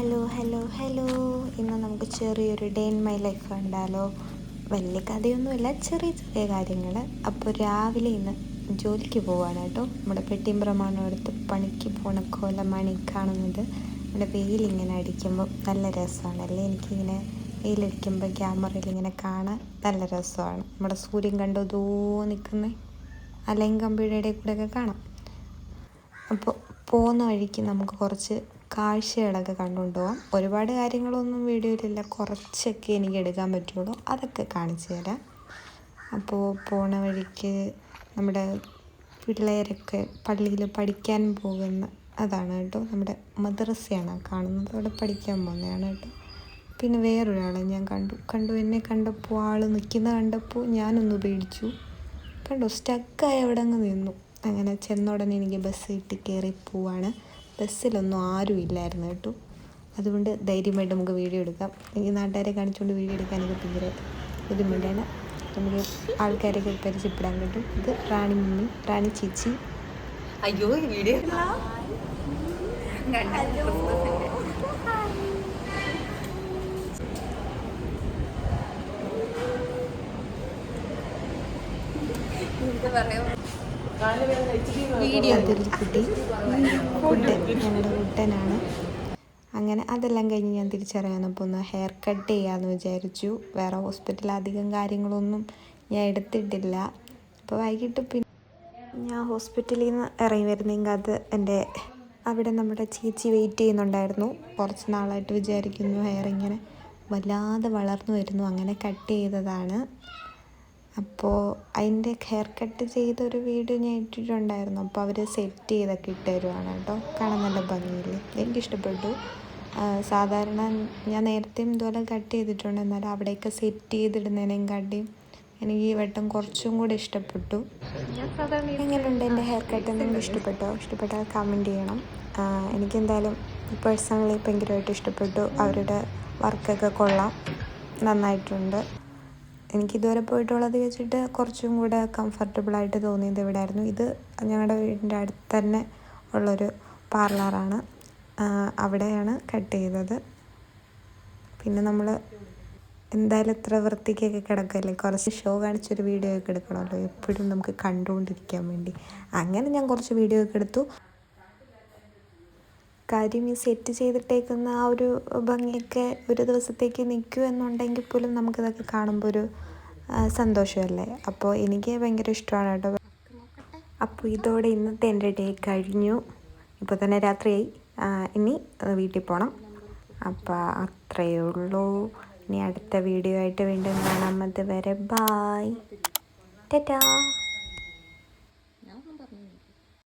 Hello. ഇന്ന് നമുക്ക് ചെറിയൊരു ഡേ ഇൻ മൈ ലൈഫ് കണ്ടാലോ. വലിയ കഥയൊന്നുമില്ല, ചെറിയ ചെറിയ കാര്യങ്ങൾ. അപ്പോൾ രാവിലെ ഇന്ന് ജോലിക്ക് പോവാണ് കേട്ടോ. നമ്മുടെ പെട്ടിയും പ്രമാണം എടുത്ത് പണിക്ക് പോണ കോലമാണ് ഈ കാണുന്നത്. നമ്മുടെ വെയിലിങ്ങനെ അടിക്കുമ്പോൾ നല്ല രസമാണല്ലേ. എനിക്കിങ്ങനെ വെയിലടിക്കുമ്പോൾ ക്യാമറയിൽ ഇങ്ങനെ കാണാൻ നല്ല രസമാണ്. നമ്മുടെ സൂര്യൻ കണ്ടോ ദൂ നിൽക്കുന്നത് ആ ലൈൻ കമ്പിയുടെ ഇടയിൽ കൂടെയൊക്കെ കാണാം. അപ്പോൾ പോകുന്ന വഴിക്ക് നമുക്ക് കുറച്ച് കാഴ്ചകളൊക്കെ കണ്ടുകൊണ്ട് പോകാം. ഒരുപാട് കാര്യങ്ങളൊന്നും വീഡിയോയിലില്ല, കുറച്ചൊക്കെ എനിക്ക് എടുക്കാൻ പറ്റുള്ളൂ, അതൊക്കെ കാണിച്ചു തരാം. അപ്പോൾ പോണ വഴിക്ക് നമ്മുടെ പിള്ളേരൊക്കെ പള്ളിയിൽ പഠിക്കാൻ പോകുന്ന അതാണ് കേട്ടോ. നമ്മുടെ മദ്രസയാണ് കാണുന്നത്, അവിടെ പഠിക്കാൻ പോകുന്നതാണ് കേട്ടോ. പിന്നെ വേറൊരാളെ ഞാൻ കണ്ടു എന്നെ കണ്ടപ്പോൾ ആൾ നിൽക്കുന്ന കണ്ടപ്പോൾ ഞാനൊന്ന് പേടിച്ചു. കണ്ടോ, സ്റ്റക്കായി അവിടെ അങ്ങ് നിന്നു. അങ്ങനെ ചെന്ന ഉടനെ എനിക്ക് ബസ് കിട്ടി, കയറി പോവാണ്. ബസ്സിലൊന്നും ആരും ഇല്ലായിരുന്നു കേട്ടോ. അതുകൊണ്ട് ധൈര്യമായിട്ട് നമുക്ക് വീഡിയോ എടുക്കാം. എനിക്ക് നാട്ടുകാരെ കാണിച്ചുകൊണ്ട് വീഡിയോ എടുക്കാൻ എനിക്ക് ഭയങ്കര ബുദ്ധിമുട്ടാണ്. നമുക്ക് ആൾക്കാരൊക്കെ പരിചയപ്പെടാൻ കിട്ടും. ഇത് റാണി മമ്മി, റാണി ചേച്ചി. അയ്യോ വീഡിയോ വീഡിയോ അതിൽ കുട്ടി ഫുഡ് ഞങ്ങളുടെ കുട്ടനാണ്. അങ്ങനെ അതെല്ലാം കഴിഞ്ഞ് ഞാൻ തിരിച്ചറിയാനപ്പോൾ ഒന്ന് ഹെയർ കട്ട് ചെയ്യാമെന്ന് വിചാരിച്ചു. വേറെ ഹോസ്പിറ്റലിൽ അധികം കാര്യങ്ങളൊന്നും ഞാൻ എടുത്തിട്ടില്ല. അപ്പോൾ വൈകിട്ട് പിന്നെ ഞാൻ ഹോസ്പിറ്റലിൽ നിന്ന് ഇറങ്ങി വരുന്നെങ്കിൽ അത് എൻ്റെ അവിടെ നമ്മുടെ ചേച്ചി വെയിറ്റ് ചെയ്യുന്നുണ്ടായിരുന്നു. കുറച്ച് നാളായിട്ട് വിചാരിക്കുന്നു ഹെയർ ഇങ്ങനെ വല്ലാതെ വളർന്നു വരുന്നു, അങ്ങനെ കട്ട് ചെയ്തതാണ്. അപ്പോൾ അതിൻ്റെ ഹെയർ കട്ട് ചെയ്തൊരു വീഡിയോ ഞാൻ ഇട്ടിട്ടുണ്ടായിരുന്നു. അപ്പോൾ അവർ സെറ്റ് ചെയ്തൊക്കെ ഇട്ട് തരുവാണ് കേട്ടോ. കാണാൻ നല്ല ഭംഗിയില്ലേ, എനിക്കിഷ്ടപ്പെട്ടു. സാധാരണ ഞാൻ നേരത്തെയും ഇതുപോലെ കട്ട് ചെയ്തിട്ടുണ്ട്, എന്നാലും അവിടെയൊക്കെ സെറ്റ് ചെയ്തിടുന്നതിനേയും കാട്ടിയും എനിക്ക് ഈ വട്ടം കുറച്ചും കൂടെ ഇഷ്ടപ്പെട്ടു. എങ്ങനെയുണ്ട് എൻ്റെ ഹെയർ കട്ട്? നിങ്ങൾക്ക് ഇഷ്ടപ്പെട്ടാൽ കമൻറ്റ് ചെയ്യണം. എനിക്കെന്തായാലും പേഴ്സണലി ഭയങ്കരമായിട്ട് ഇഷ്ടപ്പെട്ടു. അവരുടെ വർക്കൊക്കെ കൊള്ളാം, നന്നായിട്ടുണ്ട്. എനിക്കിതുവരെ പോയിട്ടുള്ളത് വെച്ചിട്ട് കുറച്ചും കൂടെ കംഫർട്ടബിളായിട്ട് തോന്നിയത് ഇവിടെ ആയിരുന്നു. ഇത് ഞങ്ങളുടെ വീടിൻ്റെ അടുത്ത് തന്നെ ഉള്ളൊരു പാർലറാണ്, അവിടെയാണ് കട്ട് ചെയ്തത്. പിന്നെ നമ്മൾ എന്തായാലും ഇത്ര വൃത്തിക്കൊക്കെ കിടക്കല്ലേ, കുറച്ച് ഷോ കാണിച്ചൊരു വീഡിയോ ഒക്കെ എടുക്കണമല്ലോ എപ്പോഴും നമുക്ക് കണ്ടുകൊണ്ടിരിക്കാൻ വേണ്ടി. അങ്ങനെ ഞാൻ കുറച്ച് വീഡിയോ ഒക്കെ എടുത്തു. കാര്യം ഈ സെറ്റ് ചെയ്തിട്ടേക്കുന്ന ആ ഒരു ഭംഗിയൊക്കെ ഒരു ദിവസത്തേക്ക് നിൽക്കുമെന്നുണ്ടെങ്കിൽ പോലും നമുക്കിതൊക്കെ കാണുമ്പോൾ ഒരു സന്തോഷമല്ലേ. അപ്പോൾ എനിക്ക് ഭയങ്കര ഇഷ്ടമാണ് കേട്ടോ. അപ്പോൾ ഇതോടെ ഇന്നത്തെ എൻ്റെ ഡേ കഴിഞ്ഞു. ഇപ്പോൾ തന്നെ രാത്രിയായി, ഇനി വീട്ടിൽ പോകണം. അപ്പോൾ അത്രയേ ഉള്ളൂ. ഇനി അടുത്ത വീഡിയോ ആയിട്ട് വീണ്ടും കാണാം. അതുവരെ ബായ്, ടാറ്റാ.